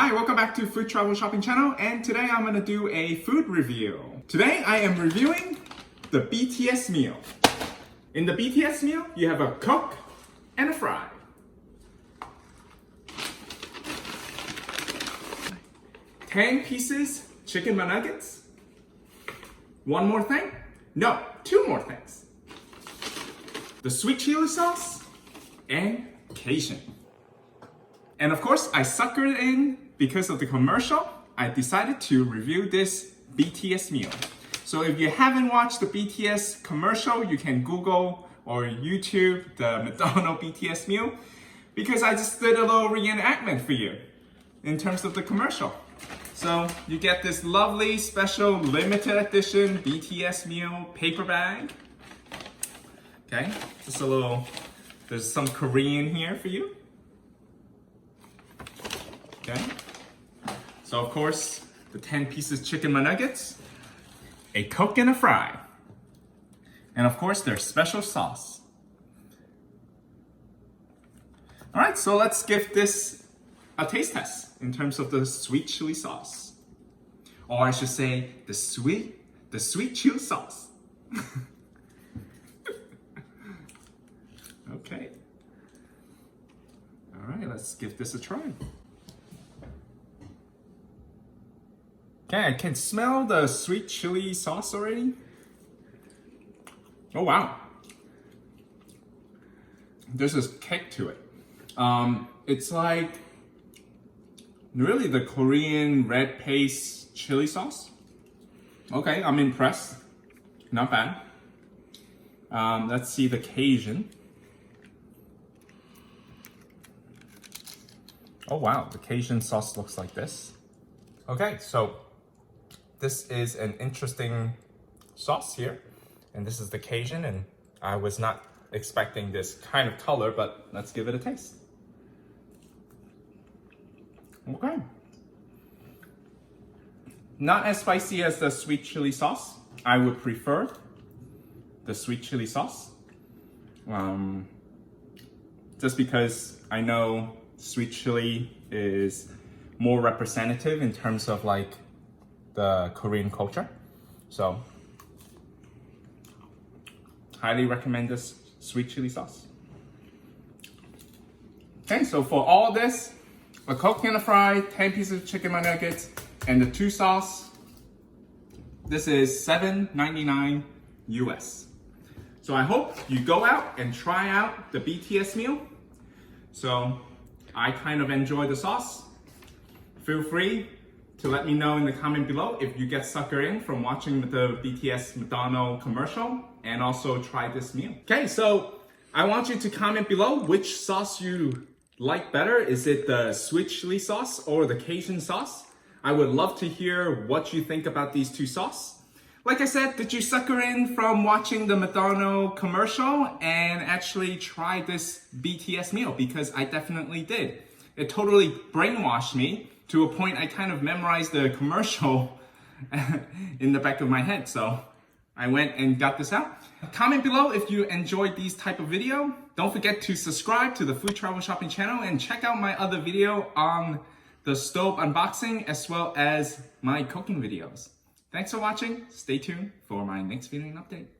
Hi, welcome back to Food Travel Shopping Channel, and today I'm going to do a food review. Today I am reviewing the BTS meal. In the BTS meal, you have a cook and a fry. Ten pieces chicken nuggets. One more thing? No, two more things. The sweet chili sauce and Cajun. And of course, I suckered in because of the commercial. I decided to review this BTS meal. So if you haven't watched the BTS commercial, you can Google or YouTube the McDonald BTS meal, because I just did a little reenactment for you in terms of the commercial. So you get this lovely special limited edition BTS meal paper bag. Okay, just a little, there's some Korean here for you. Okay, so of course, the 10 pieces chicken nuggets, a cook and a fry, and of course their special sauce. All right, so let's give this a taste test in terms of the sweet chili sauce. Or I should say, the sweet chili sauce. Okay. All right, let's give this a try. Okay, I can smell the sweet chili sauce already. Oh wow. There's this kick to it. It's like really the Korean red paste chili sauce. Okay, I'm impressed. Not bad. Let's see the Cajun. Oh wow, the Cajun sauce looks like this. Okay, so this is an interesting sauce here, and this is the Cajun, and I was not expecting this kind of color, but let's give it a taste. Okay. Not as spicy as the sweet chili sauce. I would prefer the sweet chili sauce. Just because I know sweet chili is more representative in terms of like the Korean culture. So, highly recommend this sweet chili sauce. Okay, so for all this, a coke and a fry, 10 pieces of chicken nuggets, and the two sauce, this is $7.99 US. So I hope you go out and try out the BTS meal. So I kind of enjoy the sauce. Feel free to let me know in the comment below if you get suckered in from watching the BTS McDonald commercial, and also try this meal. Okay, so I want you to comment below which sauce you like better. Is it the sweet chili sauce or the Cajun sauce? I would love to hear what you think about these two sauces. Like I said, did you sucker in from watching the McDonald commercial and actually try this BTS meal? Because I definitely did. It totally brainwashed me to a point I kind of memorized the commercial in the back of my head. So I went and got this out. Comment below if you enjoyed these type of video. Don't forget to subscribe to the Food Travel Shopping channel and check out my other video on the stove unboxing as well as my cooking videos. Thanks for watching. Stay tuned for my next video and update.